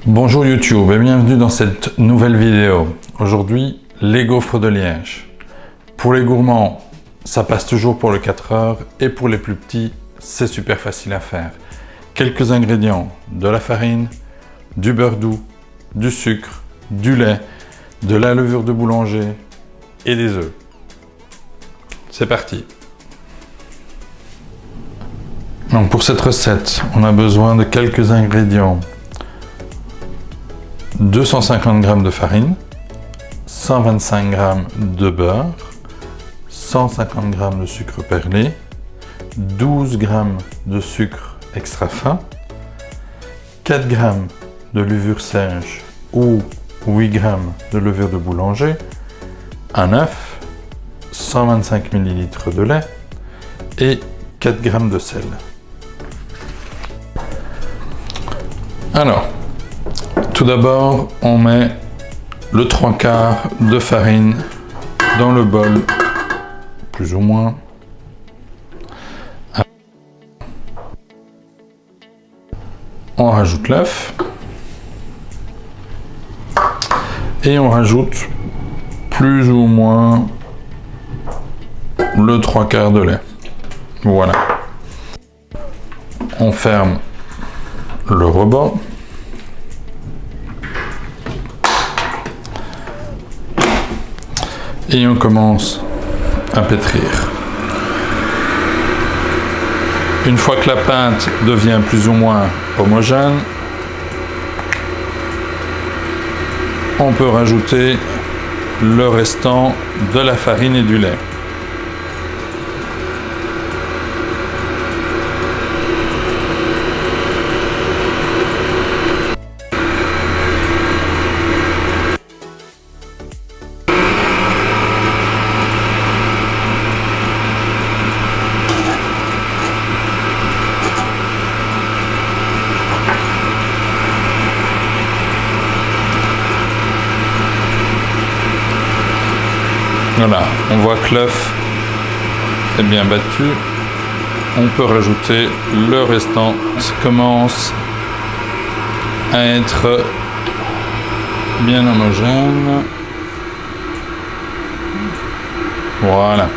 Bonjour YouTube et bienvenue dans cette nouvelle vidéo. Aujourd'hui, les gaufres de Liège. Pour les gourmands, ça passe toujours pour le 4 heures et pour les plus petits, c'est super facile à faire. Quelques ingrédients, de la farine, du beurre doux, du sucre, du lait, de la levure de boulanger et des œufs. C'est parti. Donc pour cette recette, on a besoin de quelques ingrédients. 250 g de farine, 125 g de beurre, 150 g de sucre perlé, 12 g de sucre extra fin, 4 g de levure sèche ou 8 g de levure de boulanger, un œuf, 125 ml de lait et 4 g de sel. Alors, tout d'abord, on met le 3/4 de farine dans le bol, plus ou moins. On rajoute l'œuf. Et on rajoute plus ou moins le 3/4 de lait. Voilà. On ferme le rebord. Et on commence à pétrir. Une fois que la pâte devient plus ou moins homogène, on peut rajouter le restant de la farine et du lait. Voilà, on voit que l'œuf est bien battu. On peut rajouter le restant. Ça commence à être bien homogène. Voilà.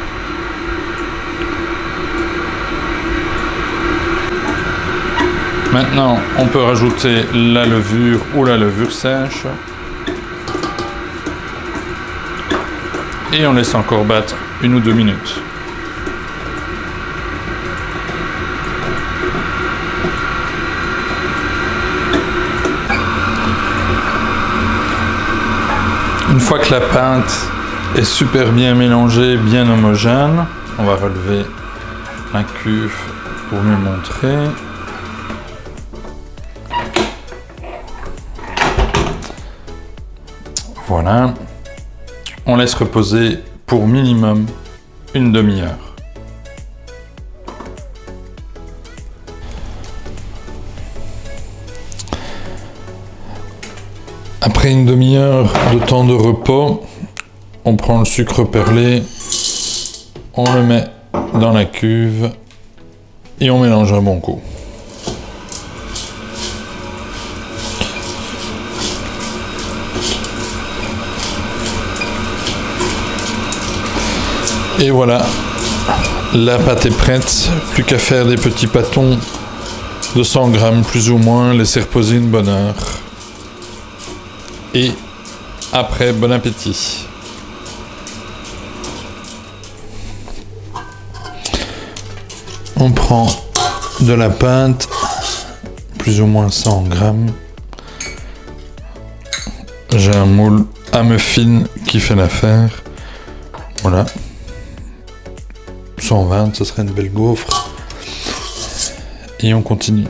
Maintenant, on peut rajouter la levure ou la levure sèche. Et on laisse encore battre 1 ou 2 minutes. Une fois que la pâte est super bien mélangée, bien homogène, on va relever la cuve pour mieux montrer. Voilà. On laisse reposer pour minimum 1 demi-heure. Après 1 demi-heure de temps de repos, on prend le sucre perlé, on le met dans la cuve et on mélange un bon coup. Et voilà, la pâte est prête, plus qu'à faire des petits pâtons de 100 g plus ou moins, laisser reposer une bonne heure. Et après, bon appétit. On prend de la pâte, plus ou moins 100 g. J'ai un moule à muffin qui fait l'affaire. Voilà. 120, ce serait une belle gaufre. Et on continue.